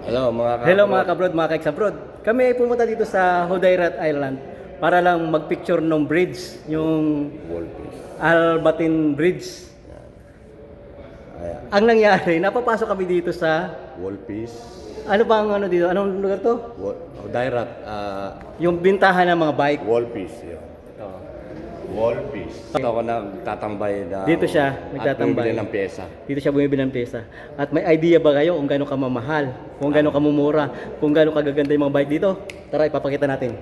Hello mga kabrod, mga kaiks-abroad. Kami ay pumunta dito sa Hodayrat Island para lang magpicture ng bridge, yung Albatin Bridge. Ayan. Ang nangyari, napapasok kami dito sa, Wall piece. ano bang ano dito? Anong lugar to? Dairat. Yung bintahan ng mga bike. Wall piece. Yun. Wall piece. Ito ako nagtatambay na. Dito siya, nagtatambay. At bumibili ng pyesa. Dito siya bumibili ng pyesa. At may idea ba kayo kung gaano kamamahal, kung gaano kamumura, kung gaano kagaganda yung mga bike dito? Tara, ipapakita natin.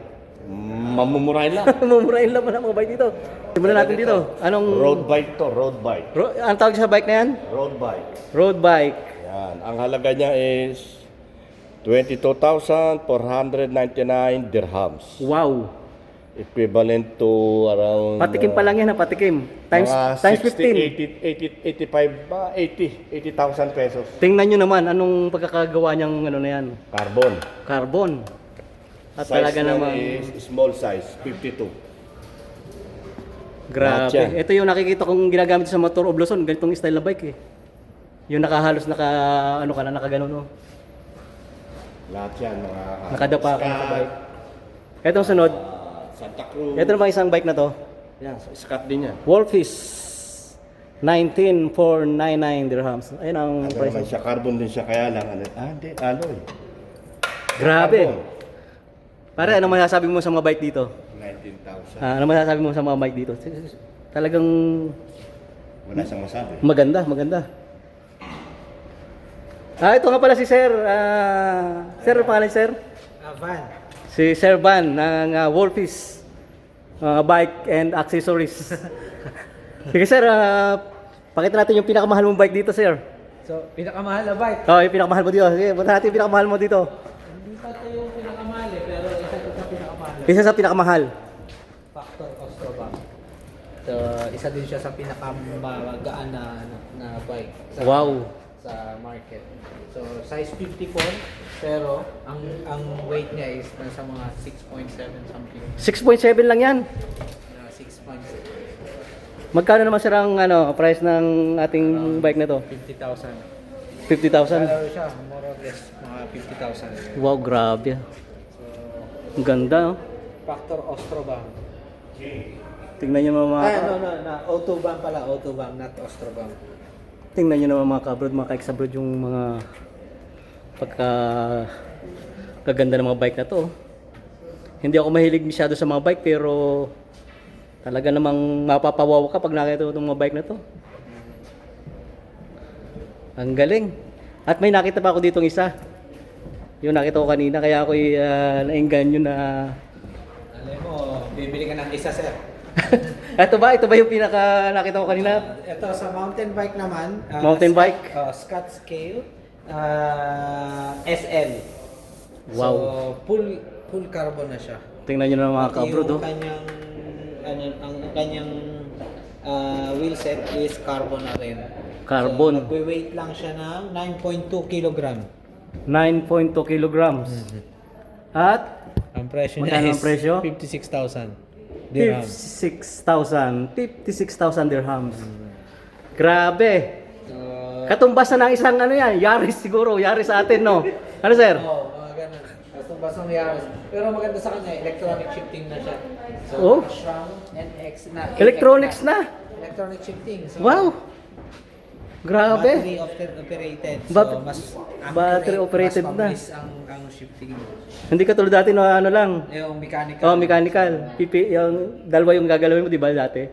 Mamumurahin lang. Mumurahin lang mga bike dito. Simulan natin dito. Anong Road bike to, road bike. Ang tawag sa bike na yan? Road bike. Road bike. Yan. Ang halaga niya is 22,499 dirhams. Wow. Equivalent to around... Patikim pa lang yan, patikim. Times mga times 60, 85 ba? 80,000 pesos. Tingnan nyo naman anong pagkakagawa niyang ano na yan. Carbon. Carbon. At Size talaga niya naman is small size, 52. grabe. lahat yan. Ito yung nakikita kong ginagamit sa motor of Luzon, ganitong style na bike eh. Yung nakahalos ano ka na nakagano no. Lahat yan, mga... Nakadapa ka sa Scott, bike. Etong sunod, Santa Cruz. ito naman isang bike na to. Yan, Scott din yan. Wolfish 19,499 dirhams. Ayun ang Ano price. naman siya, carbon din siya, kaya lang, hindi, alloy. Grabe. Carbon. Pare, ano masasabi mo sa mga bike dito? 19,000. Ano masasabi mo sa mga bike dito? Talagang Wala siyang masabi. maganda, maganda. Ito nga pala si Sir. Sir, pangalan Sir? Van. Si Sir Van ng Wolfish Bike and Accessories. Sige Sir, pakita natin yung pinakamahal mong bike dito Sir. So, pinakamahal na bike. Oh, yung pinakamahal mo dito. Sige, punta natin yung pinakamahal mo dito. Hindi pa ito yung pinakamahal pero isa ito sa pinakamahal. Isa sa pinakamahal. Factor Ostrobank. So, isa din siya sa pinakamagaan na bike sa, Wow. sa market. So, size 54 pero ang weight niya is nasa mga 6.7 something. 6.7 lang yan. 6.7. Magkano naman sir ang price ng ating bike na to? 50,000. 50,000. Kala siya, more or less mga 50,000. Wow, grabe. So, Ang ganda, oh. Factor Ostrobank. Tingnan nyo naman mga... Autobahn pala, Autobahn, not Ostrobank. Tingnan nyo naman mga kabrod, mga kaiks-abroad yung mga kaganda ng mga bike na to. Hindi ako mahilig masyado sa mga bike pero talaga namang mapapawaw ka pag nakita mo itong mga bike na to. Ang galing. At may nakita pa ako ditong isa. Yung nakita ko kanina kaya ako naengganyo na... Alam mo, bibili ka ng isa, sir. Ito ba yung pinaka nakita ko kanina? Ito sa mountain bike naman. Mountain bike? Scott Scale. SL. Wow. So, full carbon na siya. Tingnan nyo naman mga kabrod. Yung ang kanyang wheelset is carbon na rin. Carbon. So, nagwe-weight lang siya ng 9.2 kilogram. 9.2 kilograms. At Ang presyo magkano niya ang presyo? 56,000 dirhams. 56,000 dirhams. Grabe. So, Katumbas na ng isang yan, Yaris siguro, Yaris sa atin no. Ano sir? Oo, mga ganun. Bastong Yaris. Pero maganda sa kanya, electronic shifting na siya. So, Oh. Shram NX na. Electronics na. Electronic shifting. So, Wow. Grabe. Battery operated. So, mas Battery operated mas na. mabilis ang shifting. Hindi katulad dati no ano lang. Yung mechanical. Oh, mechanical. Yung dalawa yung gagalawin mo, di ba dati?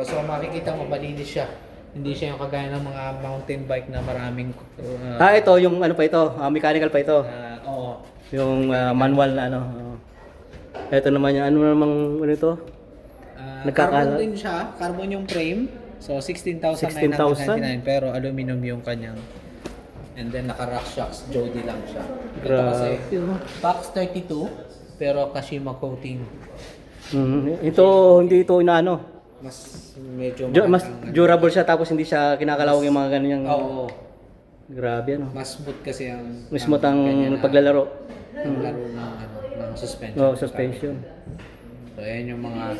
So, makikita mo malinis siya. Hindi siya yung kagaya ng mga mountain bike na maraming Ito yung ano pa ito, mechanical pa ito. oo. Yung manual na ano. Ito naman yung ano namang ano ito? Carbon din siya. Carbon yung frame. So, 16,999 pero aluminum yung kanyang. And then, naka-rock shocks. Jody lang siya. Ito kasi, box 32 pero Kashima coating. Ito, hindi ito inaano. Mas medyo Mas durable siya tapos hindi siya kinakalawang yung mga ganyan. Oo. Grabe ano. Mas smooth kasi ang Mismo tang kanya na paglalaro. laro ng suspension. Oh, suspension. So, ayan yung mga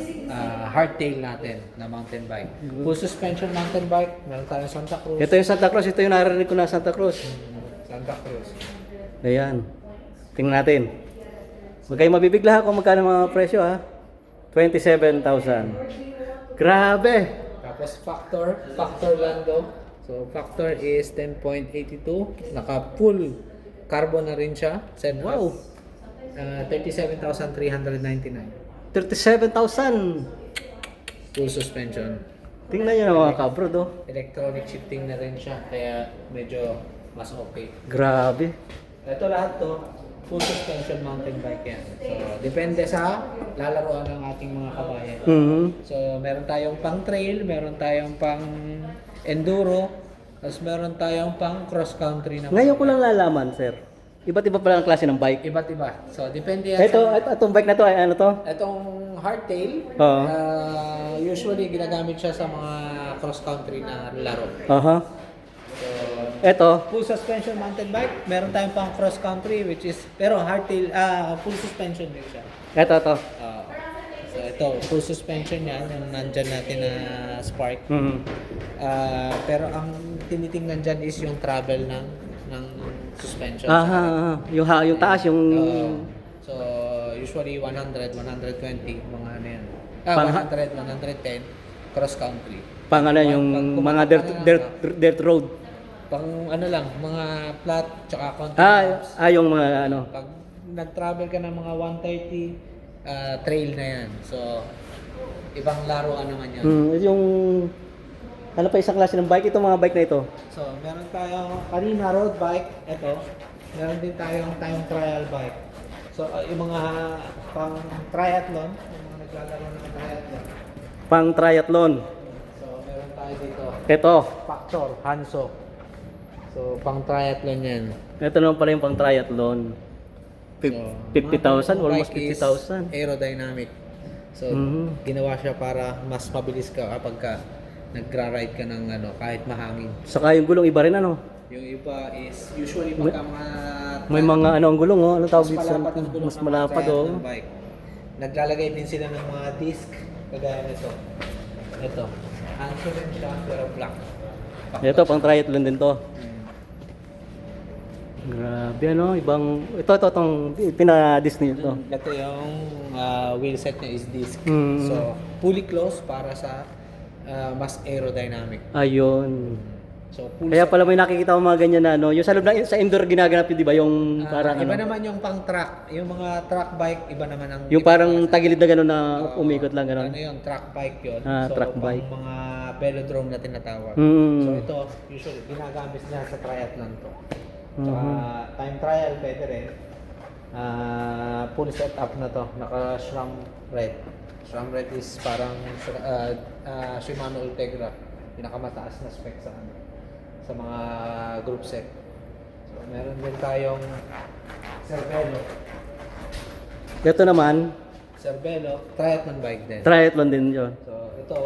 hardtail natin na mountain bike. Full suspension mountain bike. Meron tayong Santa Cruz. Ito yung Santa Cruz, ito yung narinig ko na Santa Cruz. So, Santa Cruz. Ayan. Tingnan natin. Huwag kayong mabibigla kung magkano mga presyo ha. 27,000. Grabe! Tapos factor Lando. So factor is 10.82. Naka full carbon na rin siya. Wow! 37,399. 37,000! Full suspension. Tingnan nyo na mga kabrod oh. Electronic shifting na rin siya. Kaya medyo mas okay. Grabe. Ito lahat to, full suspension mountain bike yan. So, depende sa lalaroan ng ating mga kabayan. Mhm. So, meron tayong pang trail, meron tayong pang enduro, tapos meron tayong pang cross country na. Ngayon ko lang lalaman, sir. Iba't iba pala ang klase ng bike. Iba't iba. So, depende yan Itong bike na to ay ano to? Itong hardtail, Oo. usually ginagamit siya sa mga cross country na laro. Aha. So, Ito. full suspension mountain bike, meron tayong pang cross country which is, pero hardtail, full suspension din siya. Ito. So ito, full suspension yan, yung nandyan natin na Spark. Mhm. Pero ang tinitingnan dyan is yung travel ng suspension. Aha. Yung taas, yung... So usually 100, 120, mga ano yan. Pang- 100, 110, cross country. Pang ano, yung mga dirt road. Pang ano lang, mga flat, tsaka contour maps. Yung mga ano. Pag nag-travel ka ng mga 130, trail na yan. So, ibang laruan naman yan. Yung... Ano pa isang klase ng bike? Itong mga bike na ito. So, meron tayong kanina road bike, ito. Meron din tayong time trial bike. So, yung mga pang triathlon, yung mga naglalaro ng triathlon. Pang triathlon. So, meron tayo dito. Ito. Factor, Hanso. So, pang triathlon yan. Ito naman pala yung pang triathlon. 50,000, almost Bike is 50,000. aerodynamic. So, ginawa siya para mas mabilis ka kapag ka nagra-ride ka ng ano, kahit mahangin. Saka yung gulong iba rin ano. Yung iba is usually pagka mga May mga ano ang gulong oh. Ano tawag dito sa malapad ang gulong mas ng mga malapad oh. triathlon bike. Naglalagay din sila ng mga disc kagaya nito. Ito. Hanso rin siya pero black. Ito pang triathlon din to. Grabe ano, ibang ito tong pina-Disney ito. Ito yung wheel set niya is disc. Mm. So, fully closed para sa mas aerodynamic. Ayun. So, full Kaya set. pala may nakikita ko mga ganyan na ano, yung sa loob ng sa indoor ginaganap yun, di ba? Yung parang iba ano, naman yung pang track. Yung mga track bike, iba naman ang yung parang tagilid na gano'n na umikot lang Ano gano'n. yun, track bike yun. Track pang bike. mga velodrome na tinatawag. Mm. So ito, usually, ginagamit niya sa triathlon to. Tsaka time trial, pwede rin. Full setup na to. Naka-SRAM Red. SRAM Red is parang Shimano Ultegra. Pinakamataas na spec sa mga group set. So meron din tayong Cervelo. Ito naman, Triathlon bike din. triathlon din yun. So ito,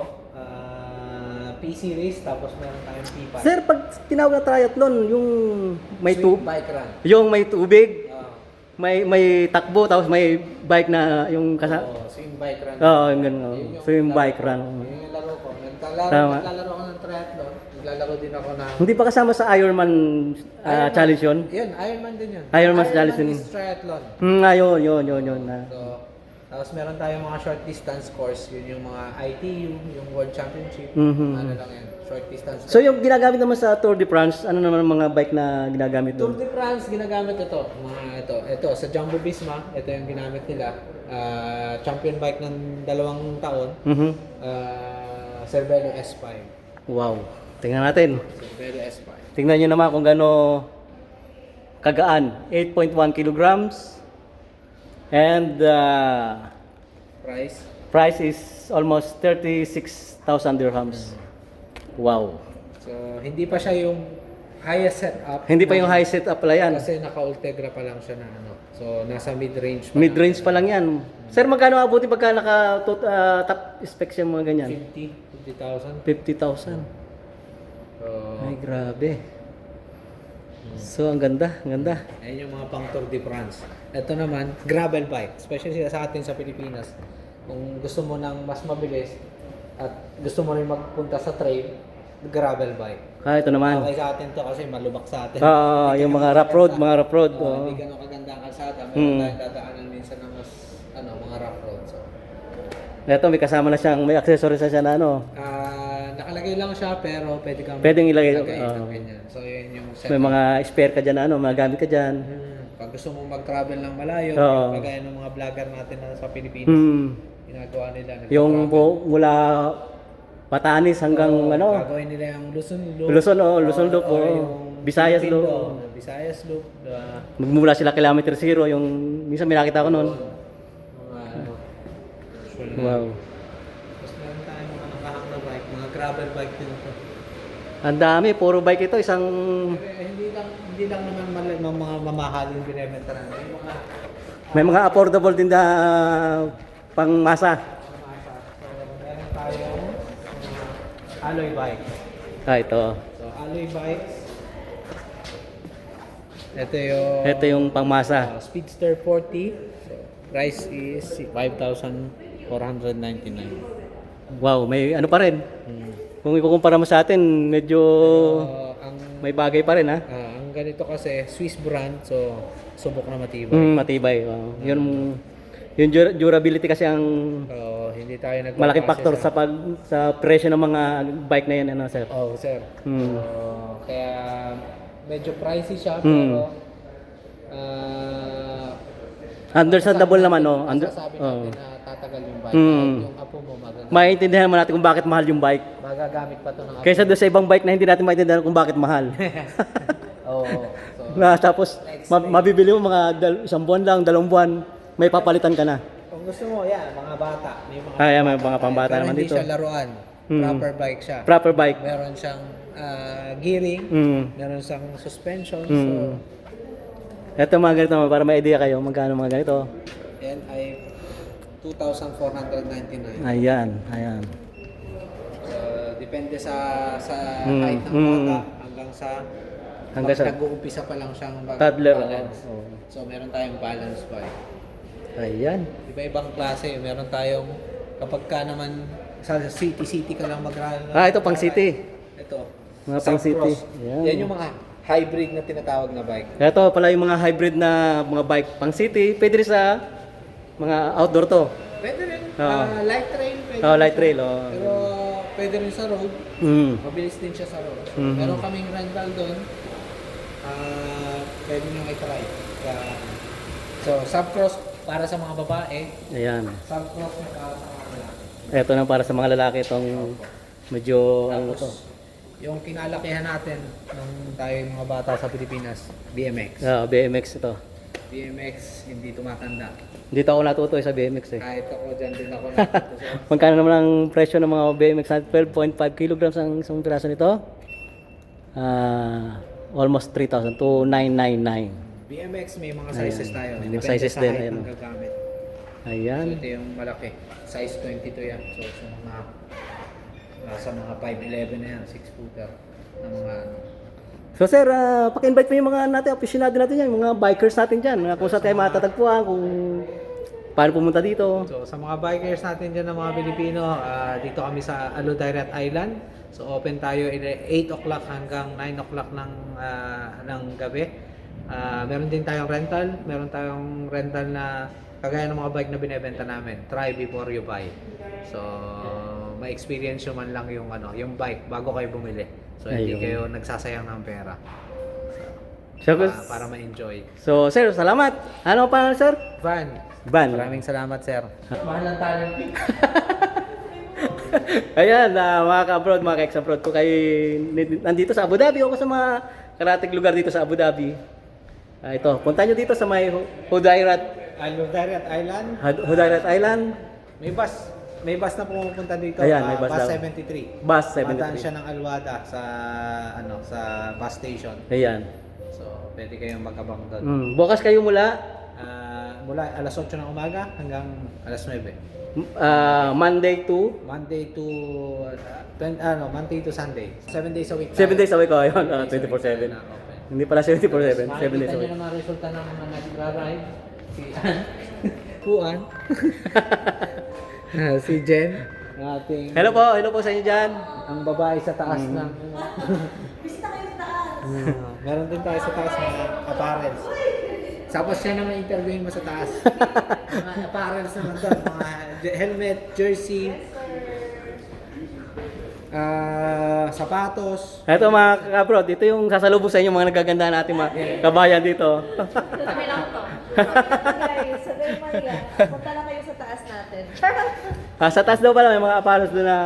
P-Series, tapos meron tayong P5. Sir, pag tinawag na triathlon, yung may Sweet bike run. yung may tubig, Ah, may takbo, tapos may bike na yung swim bike run. Oo, yung ganun. Yun yung Swim laro bike ko. run. Yun yung laro ko. Tama. Naglalaro ako ng triathlon. Naglalaro din ako ng... Hindi pa kasama sa Ironman Ironman. challenge yun? Yun, Ironman din yun. Ironman challenge din. is triathlon. Yun. So, tapos meron tayong mga short distance course. Yun yung mga ITU, yung World Championship. Mhm. Ano lang yan, short distance. So yung ginagamit naman sa Tour de France, ano naman ang mga bike na ginagamit Tour doon? de France, ginagamit ito. Ito, sa Jumbo Visma, ito yung ginamit nila. Champion bike ng 2 taon. Mhm. Cervelo S5. Wow. Tingnan natin. Cervelo S5. Tingnan nyo naman kung gaano kagaan. 8.1 kilograms. And Price? price is almost 36,000 dirhams. Wow. So, hindi pa siya yung highest setup. Hindi pa yung high setup pala yan. Kasi naka-Ultegra pa lang siya na ano. So, nasa mid-range pa Mid-range pa lang yan. Sir, magkano abuti pagka top specs yung mga ganyan? 50,000. 50,000. So, Ay, grabe. So, ang ganda. ayun yung mga pang Tour de France. Ito naman, gravel bike. Especially sa atin sa Pilipinas. Kung gusto mo ng mas mabilis at gusto mo rin magpunta sa trail, gravel bike. Ito naman. Okay sa atin to kasi malubak sa atin. Yung mga rough road, Hindi ganun kaganda ang kalsada. Meron tayong dadaanan minsan ng mas, mga rough road. So, Ito, may kasama na siyang, may accessories na siya na ano. nakalagay lang siya pero pwede kang Pwedeng ilagay. ng ganyan. So, yun yung setup. May mga spare ka dyan, ano, mga gamit ka dyan. Pag gusto mong mag-travel ng malayo, Oo. kagaya ng mga vlogger natin na sa Pilipinas, ginagawa nila. Yung mula Batanes hanggang ano, Gagawin nila yung Luzon Loop. Luzon Loop, yung Visayas Philippine Loop. Visayas Loop. Magmumula sila kilometer zero, yung minsan may nakita ko noon. Mga Wow. Tapos meron tayong mga nakahang na bike, mga gravel bike din ito. Ang dami, puro bike ito, isang Hindi lang naman mga mamahaling binebenta natin. Yung mga may mga affordable din na pangmasa. So, meron tayong alloy bike. Ito. So, alloy bikes. Ito yung pangmasa. Speedster 40. So, price is 5,499. Wow, may ano pa rin. Kung ikukumpara mo sa atin, medyo may bagay pa rin, ha? Ang ganito kasi, Swiss brand. So, subok na matibay. Matibay. Wow. Yung durability kasi ang Hindi tayo malaking factor sa sa presyo ng mga bike na yan, ano, sir? Oh, sir. Hmm. Kaya medyo pricey siya pero Understandable naman, no? sabi natin na tatagal yung bike. Yung apo mo Maintindihan naman natin kung bakit mahal yung bike. magagamit pa to ng apo. Kaysa doon sa ibang bike na hindi natin maintindihan kung bakit mahal. Oo. So, Tapos, mabibili mo mga isang buwan lang, 2 buwan, may papalitan ka na. kung gusto mo, yan, mga bata. May May mga pambata pero naman hindi dito. siya laruan. Proper bike siya. Proper bike. Meron siyang gearing, meron siyang suspension. So, Ito mga ganito, para may idea kayo, magkano mga ganito. yan ay 2,499. Ayan. Depende sa height ng bata hanggang sa nag-uumpisa pa lang siyang Toddler. balance. So meron tayong balance bike. Ayan. Iba-ibang klase. Meron tayong kapag ka naman sa city ka lang mag-ride. Ito pang city. Ito. Mga pang city. Yan. Yan yung mga hybrid na tinatawag na bike. Ito pala yung mga hybrid na mga bike pang city. Pwede rin sa mga outdoor to. Pwede rin. Oo. Light trail. Pwede Light rin trail. siya. Pero pwede rin sa road. Mabilis din siya sa road. So, meron kaming rental doon. Pwede nyo i-try. So, subcross para sa mga babae. Ayan. Subcross na para sa mga lalaki. Ito na para sa mga lalaki itong medyo ano to. Yung kinalakihan natin nung tayo yung mga bata sa Pilipinas, BMX. BMX ito. BMX, hindi tumatanda. Dito ako natuto sa BMX eh. Kahit ako dyan din ako natuto. Magkano naman ang presyo ng mga BMX na 12.5 kilograms ang isang piraso nito? Almost 3,000 to 999. BMX may mga sizes tayo. May mga Depende sizes sa din, height ayan. ng gagamit. So ito yung malaki. Size 22 yan. So sa mga 5'11 na yan, 6-footer na mga So sir, paki-invite mo yung mga natin, aficionado natin yan, yung mga bikers natin dyan, kung saan tayo matatagpuan, kung paano pumunta dito. So sa mga bikers natin dyan ng mga Pilipino, dito kami sa Aludayrat Island. So open tayo 8 o'clock hanggang 9 o'clock ng gabi. Meron din tayong rental. Meron tayong rental na kagaya ng mga bike na binebenta namin. Try before you buy. So ma-experience nyo man lang yung bike bago kayo bumili. So hindi kayo nagsasayang ng pera. So, Para ma-enjoy. So sir, salamat. Ano pa sir? Van. Maraming salamat, sir. Mahal ng talent. Ayan, mga ka-abroad, mga ka-ex-abroad ko kayo nandito sa Abu Dhabi. Ako sa mga karating lugar dito sa Abu Dhabi. Ito, punta nyo dito sa may Hudayrat Island. Hudayrat Island. May bus na pumupunta dito. Ayan, may bus bus daw. 73. Bus Madaan 73. siya ng Alwada sa bus station. Ayan. So, pwede kayong mag-abang doon. Bukas kayo mula Mula alas 8 ng umaga hanggang alas 9. Monday to Monday to Sunday. 7 days a week. 7 days a week. Oh, yun, 24/7. open. Hindi pala 24/7, 7 days a Makikita week. nyo naman resulta ng mga nagra-ride. Si Puan. Si Jen. Ating Hello po sa inyo dyan. ang babae sa taas ng Meron din tayo sa taas mga apparels. Tapos siya naman interviewin mo sa taas. Mga apparels naman doon. Mga helmet, jersey, sapatos. Ito mga ka-abroad, ito yung sasalubong sa inyo mga nagaganda natin mga kabayan dito. Kami lang to. Guys, sa Del Maria, punta lang kayo sa taas natin. Sa taas daw pala may mga apparels doon na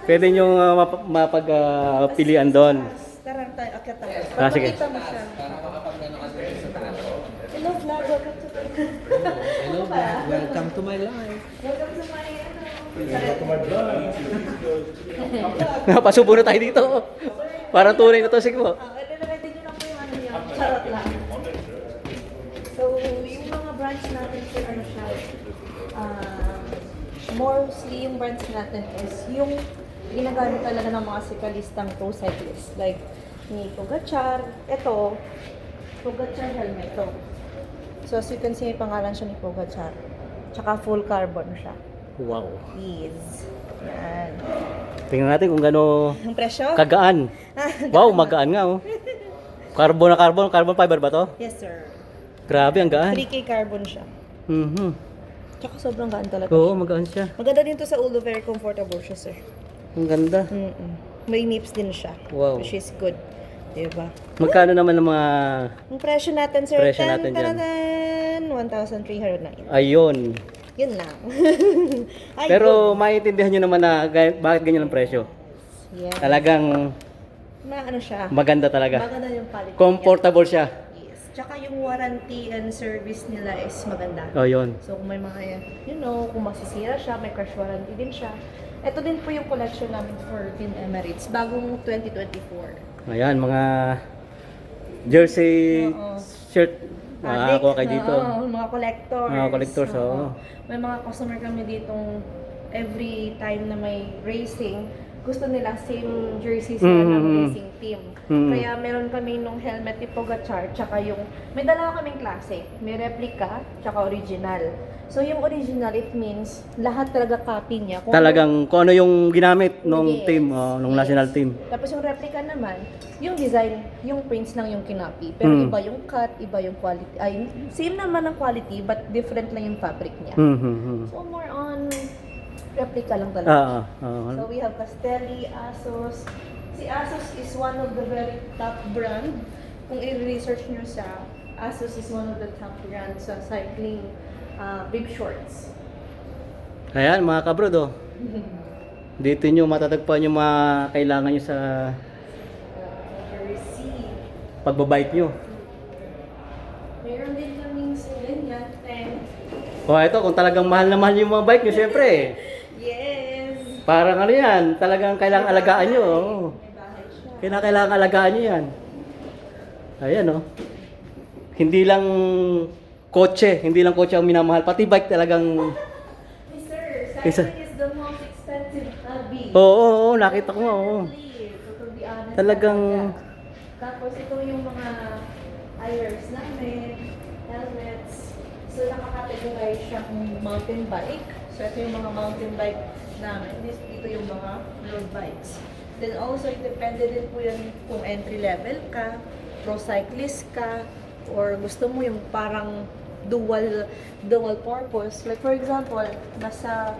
pwede nyo mapagpilian doon. Tara tayo, akyat tayo. Sige. Pakita mo siya. Hello vlog, welcome to Hello, vlog. Welcome to my life. Welcome to my Pasubo na tayo dito. Parang tunay na to, sige po. ready nyo lang po yung ano niya. Charot lang. So, yung mga branch natin po, ano siya, mostly yung branch natin is yung ginagamit talaga ng mga sikalistang pro cyclists. Like, ni Pogacar, ito, Pogacar helmet to. So, as you can see, may pangalan siya ni Pogacar. Tsaka full carbon siya. Wow. Yes. Yan. Tingnan natin kung gaano Ang presyo? kagaan. Wow, magaan nga oh. Carbon na carbon, carbon fiber ba to? Yes, sir. Grabe, ang gaan. 3K carbon siya. Mhm. Tsaka sobrang gaan talaga. Oo, magaan siya. Maganda din to sa ulo, very comfortable siya, sir. Ang ganda. May nips din siya. Wow. Which is good. Diba? Magkano naman ang mga Ang presyo natin, sir, Presyo natin dyan. 1,309. ayun. Yun lang. Ay, Pero maintindihan nyo naman na bakit ganyan ang presyo. good. Yeah. Talagang Ano siya? maganda talaga. Maganda yung quality. Comfortable siya. niya. Yes. Tsaka yung warranty and service nila is maganda. Oh, yun. So kung may mga, kung masisira siya, may crash warranty din siya. Ito din po yung collection namin for Team Emirates, bagong 2024. Ayan, mga jersey Oo. shirt. Nakakuha kayo dito. Oo, mga collectors. Mga collectors, oo. May mga customer kami ditong every time na may racing, gusto nila same jersey sila ng racing team. Kaya meron kami nung helmet ni Pogacar, tsaka yung, may dalawa kaming classic, may replica, tsaka original. So yung original, it means lahat talaga copy niya. Talagang kung ano yung ginamit nung Yes. team, nung national team. Tapos yung replica naman, yung design, yung prints lang yung kinopy. Pero iba yung cut, iba yung quality. Ay, same naman ang quality, but different lang yung fabric niya. So more on replica lang talaga. So we have Castelli, Asos. Si Asos is one of the very top brand. Kung i-research nyo siya, Asos is one of the top brands sa cycling bib shorts. Ayan, mga kabrod, oh. Dito nyo matatagpuan yung mga kailangan nyo sa Jersey. pagbabike nyo. Meron din kaming ganyan, tank. O ito, kung talagang mahal na mahal yung mga bike nyo, syempre. Yes! Parang ano yan, talagang kailangan alagaan nyo. Oh. May bahay siya. Kailangan alagaan nyo yan. Ayan, oh. Hindi lang kotse ang minamahal. Pati bike talagang... Sir, Isa. cycling is the most expensive hobby. Oo, nakita ko nga, oo. Really, to be honest, Talagang... talaga. Tapos ito yung mga irons namin, helmets. So nakakategorize siyang mountain bike. So ito yung mga mountain bike namin. Dito yung mga road bikes. Then also, it depende din po yan kung entry level ka, pro cyclist ka, or gusto mo yung parang dual purpose. Like for example, nasa,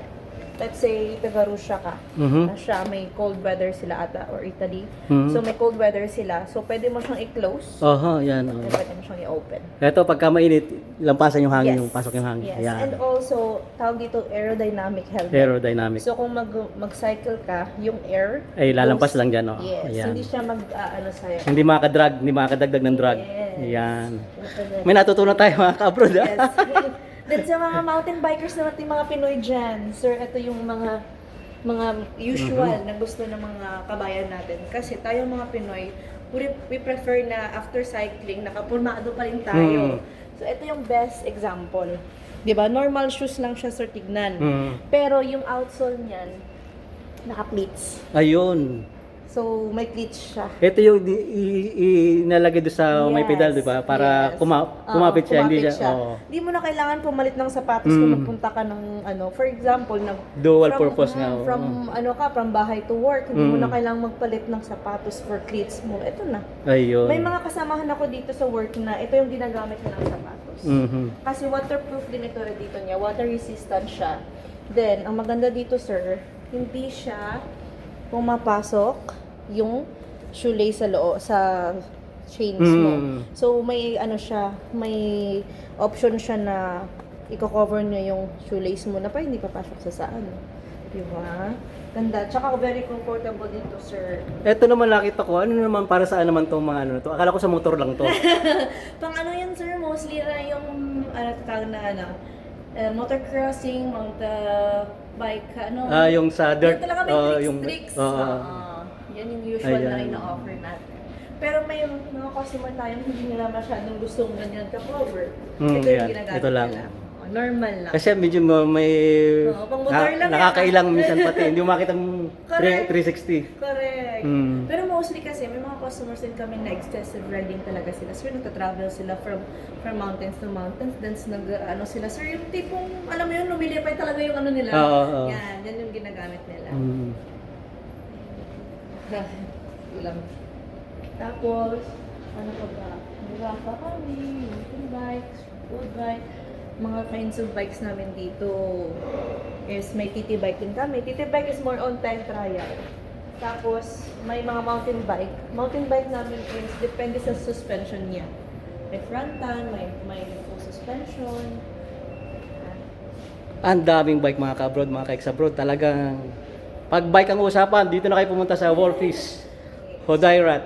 let's say, Tagarusha ka. Na siya, may cold weather sila ata, or Italy. So may cold weather sila. So pwede mo siyang i-close. Oho, yan. And pwede mo siyang i-open. Ito, pagka mainit, lampasan yung hangin, yung pasok yung hangin. Yes. Ayan. And also, tawag dito aerodynamic helmet. Aerodynamic. So kung mag-cycle ka, yung air Ay, lalampas goes- lang dyan, oh. Yes. Ayan. Hindi siya ano sa'yo. Hindi makakadagdag ng drag. Yes. Ayan. May natutunan tayo mga ka-abroad. Yes. Then sa mga mountain bikers naman, yung mga Pinoy dyan, sir, ito yung mga usual na gusto ng mga kabayan natin. Kasi tayo mga Pinoy, we prefer na after cycling, nakapulmado pa rin tayo. So ito yung best example. 'Di ba? Normal shoes lang siya, sir, tignan. Pero yung outsole niyan, naka-pleats. Ayun. So, may cleats siya. Ito yung inalagay doon sa may Yes, pedal, di ba? Para yes. kumapit siya, hindi siya. Oo. Hindi mo na kailangan pumalit ng sapatos kung magpunta ka ng ano, for example, Dual purpose nga, oo. From bahay to work, hindi mo na kailangan magpalit ng sapatos for cleats mo. Ito na. Ayun. May mga kasamahan ako dito sa work na ito yung ginagamit ko ng sapatos. Mhm. Kasi waterproof din ito dito niya, water resistant siya. Then, ang maganda dito, sir, hindi siya pumapasok yung shoelace sa loob sa chains mo. So may ano siya, may option siya na i-cover niya yung shoelace mo na pa hindi papasok sa saan. Di ba? Ganda. Tsaka very comfortable dito, sir. Ito naman nakita ko, ano naman para saan naman tong mga ano na to? Akala ko sa motor lang to. Pang ano yan, sir? Mostly na yung tawag na motor crossing, bike, ano. Yung sa dirt. Yan talaga may tricks. Yan yung usual na Ayan. ina-offer natin. Pero may mga customer tayo hindi nila masyadong gustong ganyan ka-cover. Ito yung Yan. ginagamit Ito lang. nila. Normal lang. Kasi medyo may pang motor lang yan. nakakailang minsan pati, hindi mo makita Correct. 360. Correct. Mm. Pero mostly kasi may mga customers din kami na excessive riding talaga sila. So nagta-travel sila from mountains to mountains. Then ano sila, sir, yung tipong, alam mo yun, lumilipay talaga yung ano nila. Oo. Yan yung ginagamit nila. Mm. Ulam. Tapos, ano pa ba? Nagapa kami, mountain bikes, road bike. Mga kinds of bikes namin dito is may TT bike din kami. TT bike is more on time trial. Tapos, may mga mountain bike. Mountain bike namin is depende sa suspension niya. May frontal, may full suspension. Ang daming bike mga ka-abroad, mga ka-ex-abroad. Talagang, pag bike ang usapan, dito na kayo pumunta sa Wolfies, Hodairat.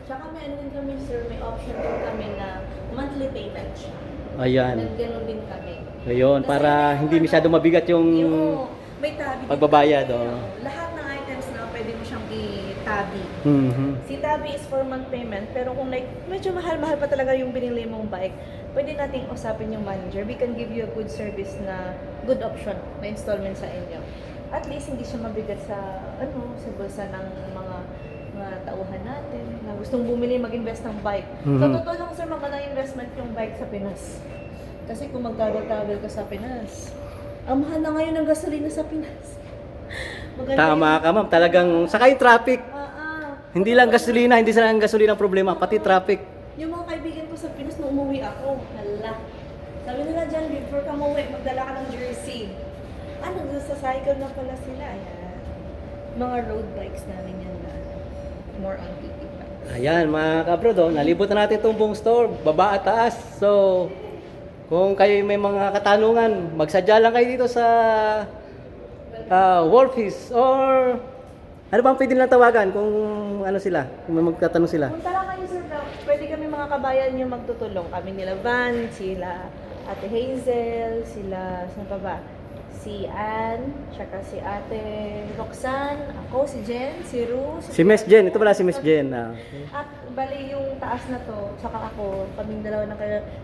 Tsaka may ano din kami, sir, may option din kami na monthly payment siya. Ayan. Nag-ganon din kami. Ayun, Kasi para may hindi ano, masyado mabigat yung may tabi. pagbabayad, dito. oh. Lahat ng items na pwede mo siyang i-tabi. Mhm. Si tabi is for month payment, pero kung like, medyo mahal-mahal pa talaga yung binili mong bike, pwede nating usapin yung manager. We can give you a good service na good option na installment sa inyo. At least hindi siya mabigat sa sa bulsa ng mga tauhan natin na gustong bumili mag-invest ng bike. So totoo lang, sir, magandang investment yung bike sa Pinas. Kasi kung mag-travel ka sa Pinas, ang mahal na ngayon ng gasolina sa Pinas. Tama ka ma'am, talagang saka yung traffic. Hindi lang gasolina, hindi lang gasolina ang problema, pati traffic. Yung mga kaibigan ko sa Pinas nung umuwi ako, hala. Sabi nila dyan, before ka umuwi, magdala ka ng jersey. Nagsacycle na pala sila. Ayan. Mga road bikes namin yan na more on TT bikes. Ayan mga ka-abroad, nalibot na natin itong buong store, baba at taas. So, kung kayo may mga katanungan, magsadya lang kayo dito sa Wolfies or ano bang pwede nilang tawagan kung ano sila, kung may magtatanong sila. Punta lang kayo, sir. Pwede kami mga kabayan yung magtutulong. Kami nila Van, sila Ate Hazel, sila, saan pa ba? Si Ann, tsaka si Ate Roxanne, ako, si Jen, si Ru, Si Miss Jen, ito pala si Miss Jen. At bali yung taas na to, tsaka ako, kaming dalawa ng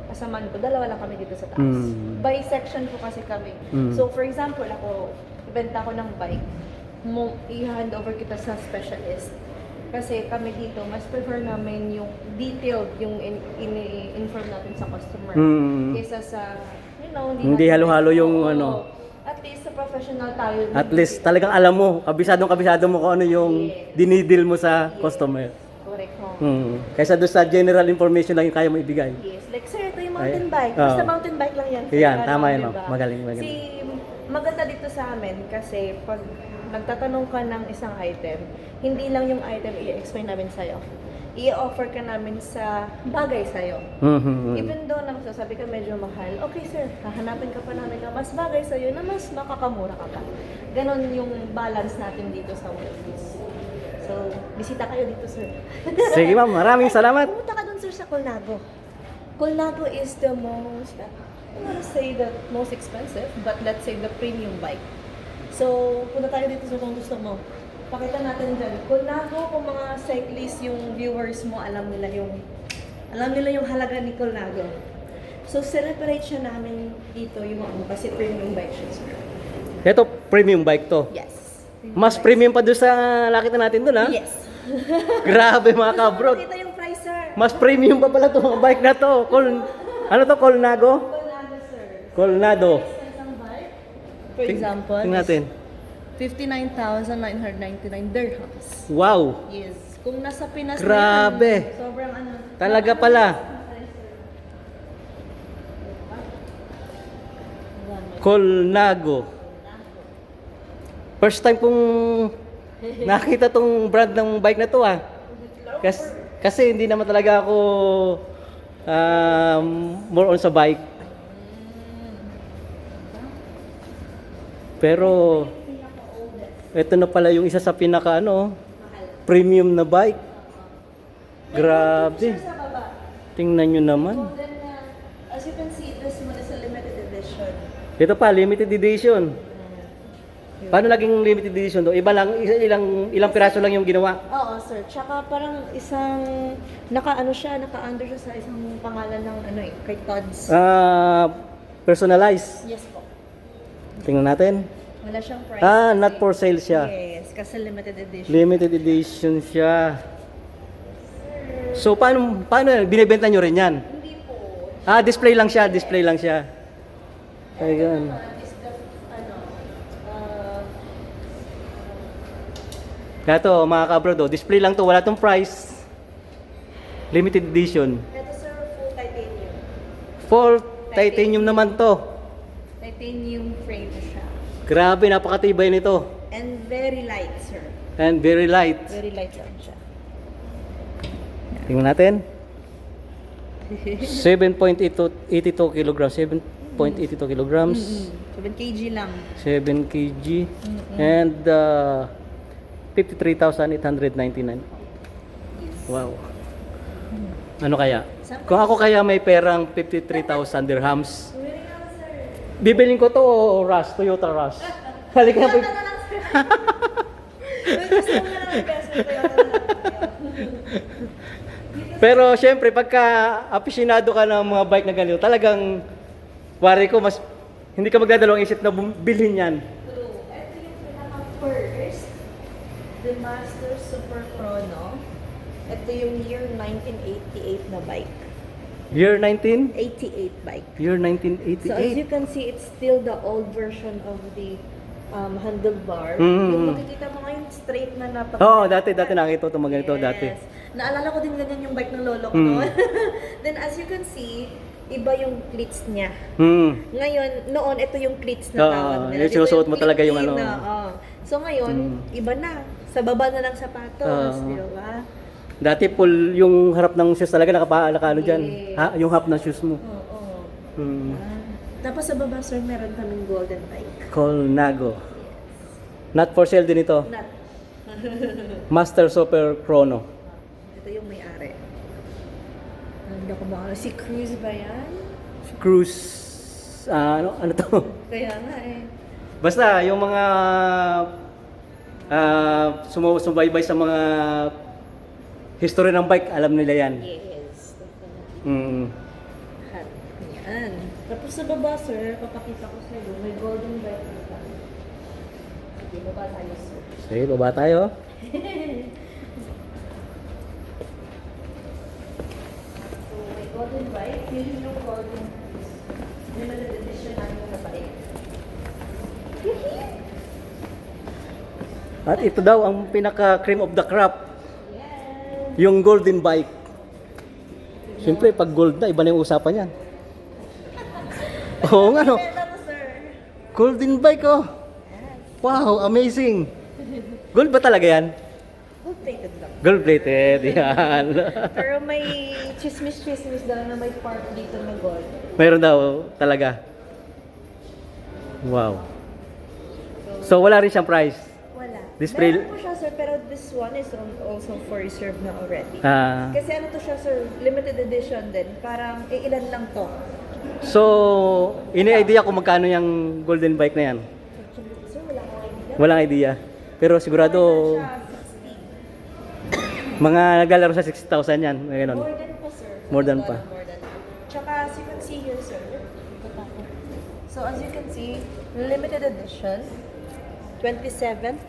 kasamaan ko, dalawa lang kami dito sa taas. By section po kasi kami. So for example, ako, ibenta ko ng bike, i-hand over kita sa specialist. Kasi kami dito, mas prefer namin yung detailed, yung inform natin sa customer. Kaysa sa, Hindi halo-halo yung ano. At least sa professional tayo. At least talagang alam mo, kabisado mo kung ano yung dinidil mo sa customer. Correct mo. Kaysa doon sa general information lang yung kaya mo ibigay. Yes. Like, sir, ito yung mountain Ay, bike. Basta mountain bike lang yan. Sir. Yan, Ano, tama yun, diba? ma'am. Magaling. Maganda dito sa amin kasi pag nagtatanong ka ng isang item, hindi lang yung item i-explain namin sa'yo. I-offer ka namin sa bagay sa'yo. Even though na masasabi ka medyo mahal, okay sir, hahanapin ka pa namin na mas bagay sa'yo na mas makakamura ka pa. Ganon yung balance natin dito sa Wolfies. So, bisita kayo dito sir. Sige ma'am, maraming salamat. Pumunta ka dun sir sa Colnago. Colnago is the most, I don't want to say the most expensive, but let's say the premium bike. So, punta tayo dito sir kung gusto mo. Pakita natin dyan. Colnago, kung mga cyclist yung viewers mo, alam nila yung halaga ni Colnago. So, celebrate siya namin dito yung kasi premium bike siya, sir. Ito, premium bike to. Yes. Mas premium pa doon sa nakita natin doon, ha? Yes. Grabe mga kabrod. Kita yung price, sir. Mas premium pa pala itong mga bike na to. Ano to? Colnago? Colnado, sir. Colnado. Isang bike, for example, Tingnan natin. 59,999 dirhams. Wow. Yes. Kung nasa Pinas Grabe. na yan, sobrang ano. Talaga pala. Colnago. First time pong nakita tong brand ng bike na to ah. Kasi hindi naman talaga ako more on sa bike. Pero ito na pala yung isa sa pinaka premium na bike. Grabe. Sa baba. Tingnan nyo naman. Then, as you can see, this one is a limited edition. Ito pa, limited edition. Paano naging limited edition to? Iba lang, ilang piraso lang yung ginawa. Oo, sir. Tsaka parang isang, naka-under siya sa isang pangalan ng kay Todd's. Personalized. Yes po. Tingnan natin. Wala siyang price. Not for sale siya. Yes, kasi limited edition. Limited edition siya. So, paano yan? Binibenta nyo rin yan? Hindi po. Display lang siya. Ayun. Is the, Ito, mga kabrod, display lang to. Wala tong price. Limited edition. ito sir, full titanium. Full titanium naman to. Titanium frame siya. Grabe, napakatibay nito. And very light, sir. And very light. Very light lang siya. Tingnan natin. 7.82 kilograms. 7.82 kilograms. 7 kg lang. 7 kg. And 53,899. Wow. Ano kaya? Kung ako kaya may perang 53,000 dirhams, Really naman, sir. bibilin ko to o Rush, Toyota Rush. Halika na po. Toyota na lang, sir. Gusto mo na lang, best na Toyota na lang. Pero syempre, pagka aficionado ka ng mga bike na ganito, talagang wari ko, mas hindi ka magdadalawang isip na bilhin yan. True. Ito yung pinaka-first, the Master Super Chrono. Ito yung year 1988 na bike. Year 19? 88 bike. Year So as you 1988. can see, it's still the old version of the handlebar. Mm. Yung makikita mo ngayon, straight na napag- Oo, dati nakita ito mga ganito dati. Naalala ko din ganyan yung bike ng lolo ko. Mm. No? Then as you can see, iba yung cleats niya. Hmm. Ngayon, noon, ito yung cleats na Oo, tawag nila. yung sinusuot mo talaga yung cleat ano. na, oo. So ngayon, iba na. Sa baba na lang sapatos, Oo. di ba? Dati full yung harap ng shoes talaga nakaano dyan. Yes. Yung half ng shoes mo. Oo. Hmm. Tapos sa baba, sir, meron kaming golden bike. Colnago. Not for sale din ito. Not. Master Super Chrono. Ito yung may-ari. Hindi ko ba si Cruz ba yan? Cruise. Ano to? Kaya nga eh. Basta yung mga sumubaybay sa mga history ng bike, alam nila yan. Yes. Mm. Hat. Yan. Tapos sa baba, sir, papakita ko sa iyo, may golden bike dito. Sige, baba tayo, sir. Sige, baba tayo. So, may golden bike. Yun yung golden limited edition namin na bike. At ito daw ang pinaka cream of the crop. Yes. Yung golden bike. Siyempre, pag gold na, iba na yung usapan yan. Oo nga no. Benta to, sir. Golden bike oh. Wow, amazing. Gold ba talaga yan? Gold plated lang. Gold plated, yan. Pero may chismis daw na may part dito na gold. Mayroon daw talaga. Wow. So wala rin siyang price. Wala. Display- Meron po siya, sir, pero this one is also for reserve na already. Ah, Kasi ano to siya, sir, limited edition din. Parang ilan lang to. so, ini-idea ko magkano yung golden bike na yan? Sir, wala akong idea. Walang idea. Pero sigurado, Siya, 60. mga naglalaro sa 60,000 yan. Mga ganun. More than pa, sir. More than pa. More than. Tsaka, as you can see here, sir. So, as you can see, limited edition, 27th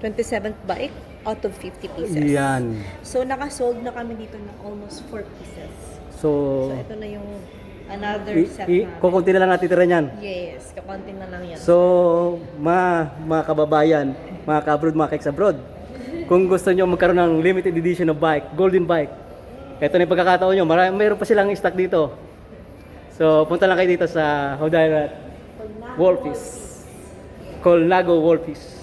27th bike out of 50 pieces. Yan. So, nakasold na kami dito ng almost 4 pieces. So, So, ito na yung another set namin. kukunti na lang natitira niyan. Yes, kakonti na lang yan. So, mga kababayan, mga ka-abroad, mga ka-ex-abroad, kung gusto nyo magkaroon ng limited edition of bike, golden bike, ito na yung pagkakataon nyo. Mayroon pa silang stock dito. So, punta lang kayo dito sa Hodairat Wolfies. Colnago Wolfies.